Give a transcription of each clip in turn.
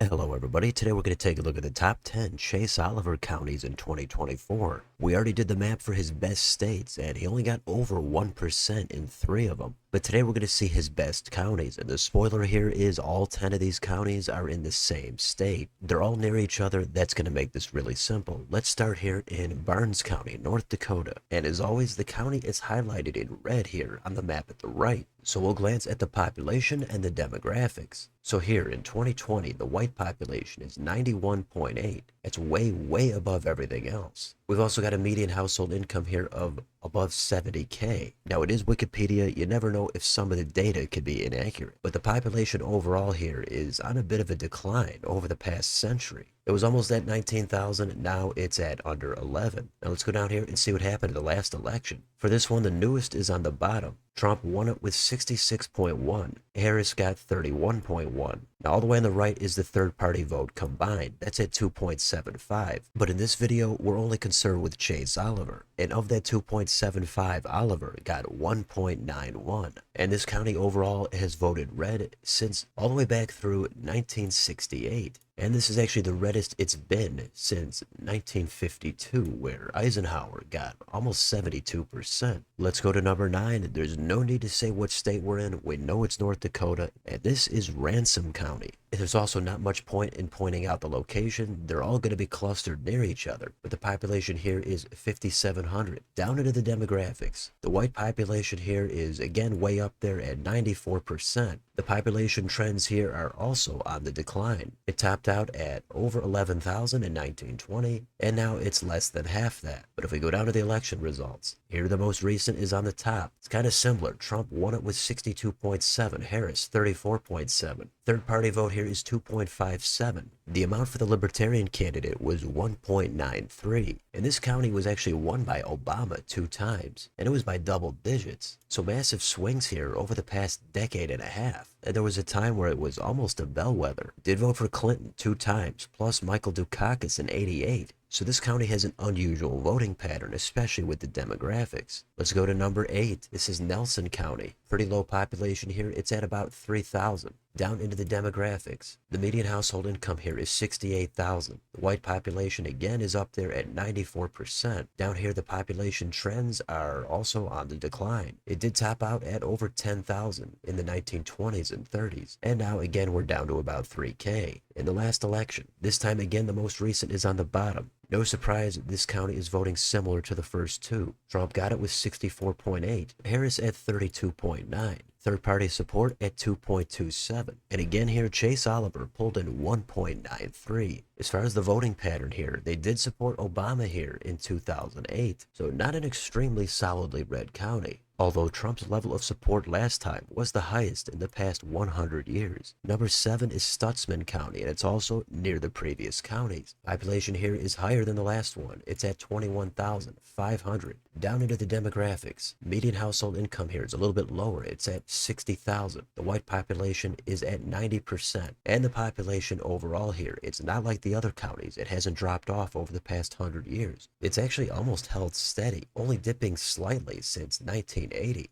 Hello everybody, today we're going to take a look at the top 10 Chase Oliver counties in 2024. We already did the map for his best states and he only got over 1% in 3 of them. But today we're going to see his best counties, and the spoiler here is all 10 of these counties are in the same state. They're all near each other. That's going to make this really simple. Let's start here in Barnes County, North Dakota. And as always, the county is highlighted in red here on the map at the right. So we'll glance at the population and the demographics. So here in 2020, the white population is 91.8. It's way above everything else. We've also got a median household income here of above 70K. Now it is Wikipedia, you never know if some of the data could be inaccurate, but the population overall here is on a bit of a decline over the past century. It was almost at 19,000, now it's at under 11. Now let's go down here and see what happened in the last election. For this one, the newest is on the bottom. Trump won it with 66.1. Harris got 31.1. Now all the way on the right is the third party vote combined. That's at 2.75. But in this video, we're only concerned with Chase Oliver. And of that 2.75, Oliver got 1.91. And this county overall has voted red since all the way back through 1968. And this is actually the reddest it's been since 1952, where Eisenhower got almost 72%. Let's go to number 9. There's no need to say what state we're in. We know it's North Dakota, and this is Ransom County. There's also not much point in pointing out the location. They're all going to be clustered near each other, but the population here is 5,700. Down into the demographics, the white population here is again way up there at 94%. The population trends here are also on the decline. It topped out at over 11,000 in 1920, and now it's less than half that. But if we go down to the election results, here the most recent is on the top. It's kind of similar. Trump won it with 62.7, Harris 34.7. Third party vote here is 2.57. The amount for the Libertarian candidate was 1.93. And this county was actually won by Obama 2 times, and it was by double digits. So massive swings here over the past decade and a half. And there was a time where it was almost a bellwether. Did vote for Clinton 2 times, plus Michael Dukakis in '88. So this county has an unusual voting pattern, especially with the demographics. Let's go to number 8. This is Nelson County. Pretty low population here. It's at about 3,000. Down into the demographics, the median household income here is 68,000. The white population again is up there at 94%. Down here, the population trends are also on the decline. It did top out at over 10,000 in the 1920s and 30s. And now again, we're down to about 3K. In the last election, this time again, the most recent is on the bottom. No surprise, this county is voting similar to the first 2. Trump got it with 64.8, Harris at 32.9. Third party support at 2.27. And again here, Chase Oliver pulled in 1.93. As far as the voting pattern here, they did support Obama here in 2008. So not an extremely solidly red county. Although Trump's level of support last time was the highest in the past 100 years. Number 7 is Stutzman County, and it's also near the previous counties. Population here is higher than the last one. It's at 21,500. Down into the demographics, median household income here is a little bit lower. It's at 60,000. The white population is at 90%. And the population overall here, it's not like the other counties. It hasn't dropped off over the past 100 years. It's actually almost held steady, only dipping slightly since 1980.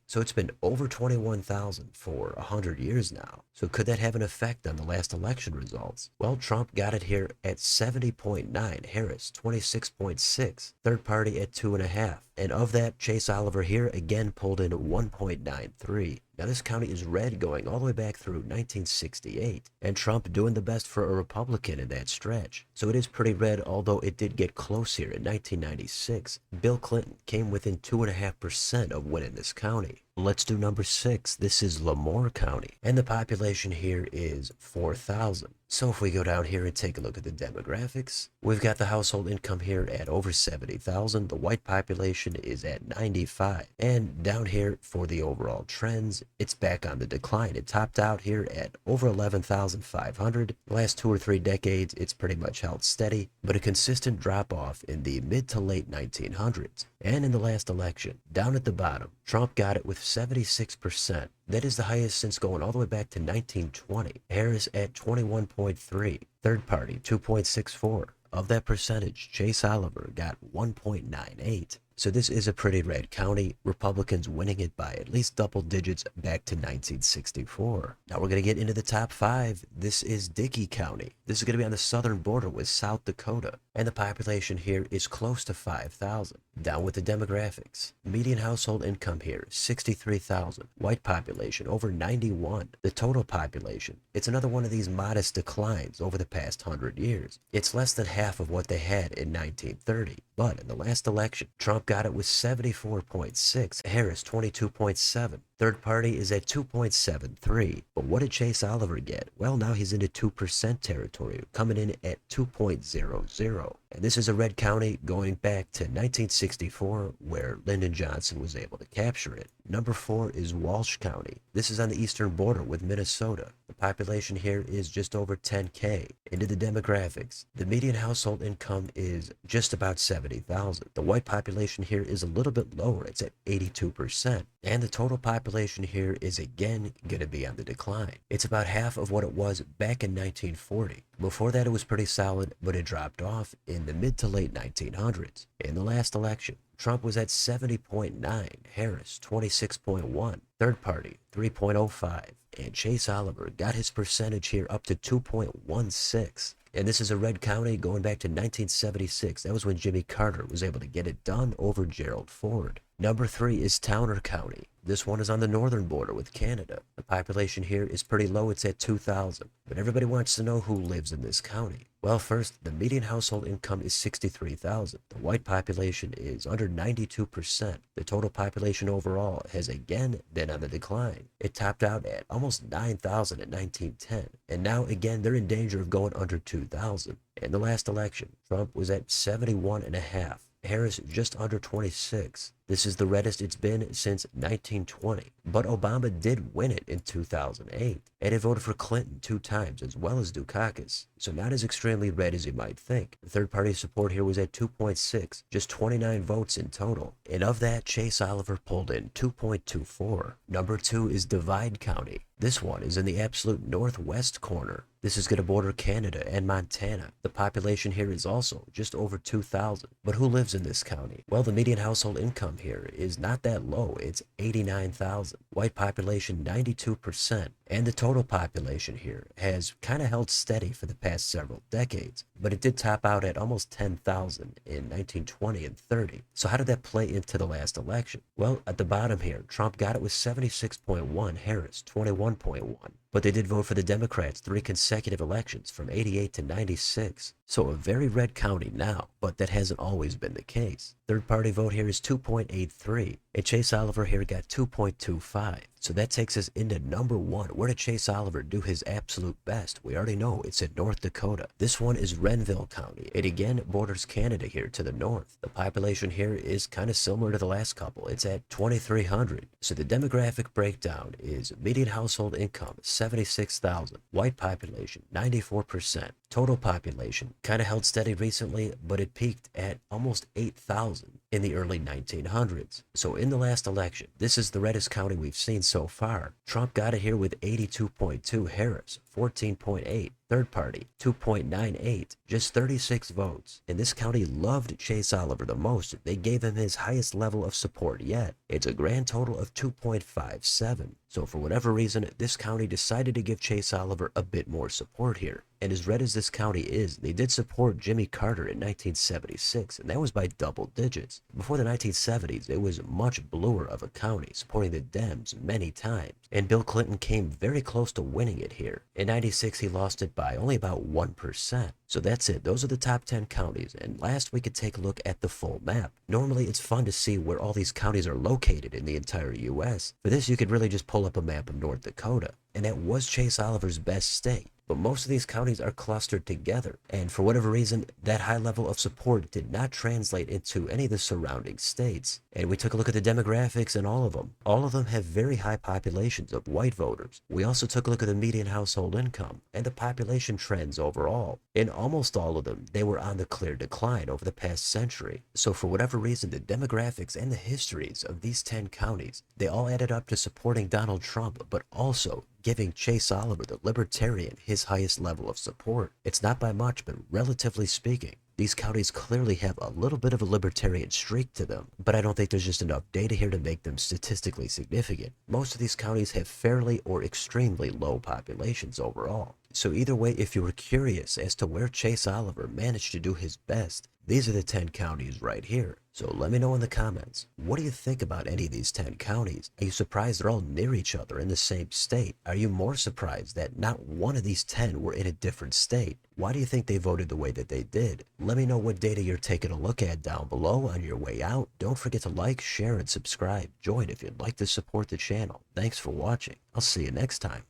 So it's been over 21,000 for 100 years now. So could that have an effect on the last election results? Well, Trump got it here at 70.9, Harris 26.6, third party at 2.5. And of that, Chase Oliver here again pulled in 1.93. Now this county is red going all the way back through 1968, and Trump doing the best for a Republican in that stretch. So it is pretty red, although it did get close here in 1996. Bill Clinton came within 2.5% of winning this county. Let's do number 6. This is Lemoore County, and the population here is 4,000. So if we go down here and take a look at the demographics, we've got the household income here at over 70,000. The white population is at 95. And down here for the overall trends, it's back on the decline. It topped out here at over 11,500. The last 2 or 3 decades, it's pretty much held steady, but a consistent drop off in the mid to late 1900s. And in the last election, down at the bottom, Trump got it with 76%. That is the highest since going all the way back to 1920. Harris at 21.3. Third party, 2.64. Of that percentage, Chase Oliver got 1.98. So this is a pretty red county, Republicans winning it by at least double digits back to 1964. Now we're going to get into the top 5. This is Dickey County. This is going to be on the southern border with South Dakota, and the population here is close to 5,000. Down with the demographics. Median household income here, 63,000. White population, over 91. The total population, it's another one of these modest declines over the past 100 years. It's less than half of what they had in 1930. But in the last election, Trump got it with 74.6, Harris 22.7. Third party is at 2.73. But what did Chase Oliver get? Well, now he's into 2% territory, coming in at 2.00. And this is a red county going back to 1964, where Lyndon Johnson was able to capture it. Number 4 is Walsh County. This is on the eastern border with Minnesota. The population here is just over 10K. Into the demographics, the median household income is just about 70,000. The white population here is a little bit lower. It's at 82%. And the total population here is again going to be on the decline. It's about half of what it was back in 1940. Before that, it was pretty solid, but it dropped off in the mid to late 1900s. In the last election, Trump was at 70.9, Harris 26.1, third party 3.05, and Chase Oliver got his percentage here up to 2.16. And this is a red county going back to 1976. That was when Jimmy Carter was able to get it done over Gerald Ford. Number 3 is Towner County. This one is on the northern border with Canada. The population here is pretty low. It's at 2,000. But everybody wants to know who lives in this county. Well, first, the median household income is 63,000. The white population is under 92%. The total population overall has again been on the decline. It topped out at almost 9,000 in 1910. And now again, they're in danger of going under 2,000. In the last election, Trump was at 71.5. Harris just under 26. This is the reddest it's been since 1920. But Obama did win it in 2008. And he voted for Clinton 2 times, as well as Dukakis. So not as extremely red as you might think. The third party support here was at 2.6, just 29 votes in total. And of that, Chase Oliver pulled in 2.24. Number 2 is Divide County. This one is in the absolute northwest corner. This is going to border Canada and Montana. The population here is also just over 2,000. But who lives in this county? Well, the median household income here is not that low. It's 89,000. White population 92%. And the total population here has kind of held steady for the past several decades. But it did top out at almost 10,000 in 1920 and 30. So how did that play into the last election? Well, at the bottom here, Trump got it with 76.1, Harris 21.1. But they did vote for the Democrats 3 consecutive elections from 88 to 96. So a very red county now, but that hasn't always been the case. Third party vote here is 2.83, and Chase Oliver here got 2.25. So that takes us into number 1. Where did Chase Oliver do his absolute best? We already know it's in North Dakota. This one is Renville County. It again borders Canada here to the north. The population here is kind of similar to the last couple. It's at 2,300. So the demographic breakdown is median household income 76,000. White population 94%. Total population kind of held steady recently, but it peaked at almost 8,000 in the early 1900s. So in the last election, this is the reddest county we've seen so far. Trump got it here with 82.2, Harris 14.8, third party 2.98, just 36 votes. And this county loved Chase Oliver the most. They gave him his highest level of support yet. It's a grand total of 2.57. So for whatever reason, this county decided to give Chase Oliver a bit more support here. And as red as this county is, they did support Jimmy Carter in 1976, and that was by double digits. Before the 1970s, it was much bluer of a county, supporting the Dems many times. And Bill Clinton came very close to winning it here. In 96, he lost it by only about 1%. So that's it. Those are the top 10 counties. And last, we could take a look at the full map. Normally, it's fun to see where all these counties are located in the entire U.S. For this, you could really just pull up a map of North Dakota. And that was Chase Oliver's best state. But most of these counties are clustered together, and for whatever reason, that high level of support did not translate into any of the surrounding states. And we took a look at the demographics in all of them. All of them have very high populations of white voters. We also took a look at the median household income and the population trends overall. In almost all of them, they were on the clear decline over the past century. So for whatever reason, the demographics and the histories of these 10 counties, they all added up to supporting Donald Trump, but also giving Chase Oliver, the libertarian, his highest level of support. It's not by much, but relatively speaking, These counties clearly have a little bit of a libertarian streak to them, but I don't think there's just enough data here to make them statistically significant. Most of these counties have fairly or extremely low populations overall. So either way, if you were curious as to where Chase Oliver managed to do his best, these are the 10 counties right here. So let me know in the comments, what do you think about any of these 10 counties? Are you surprised they're all near each other in the same state? Are you more surprised that not one of these 10 were in a different state? Why do you think they voted the way that they did? Let me know what data you're taking a look at down below on your way out. Don't forget to like, share, and subscribe. Join if you'd like to support the channel. Thanks for watching. I'll see you next time.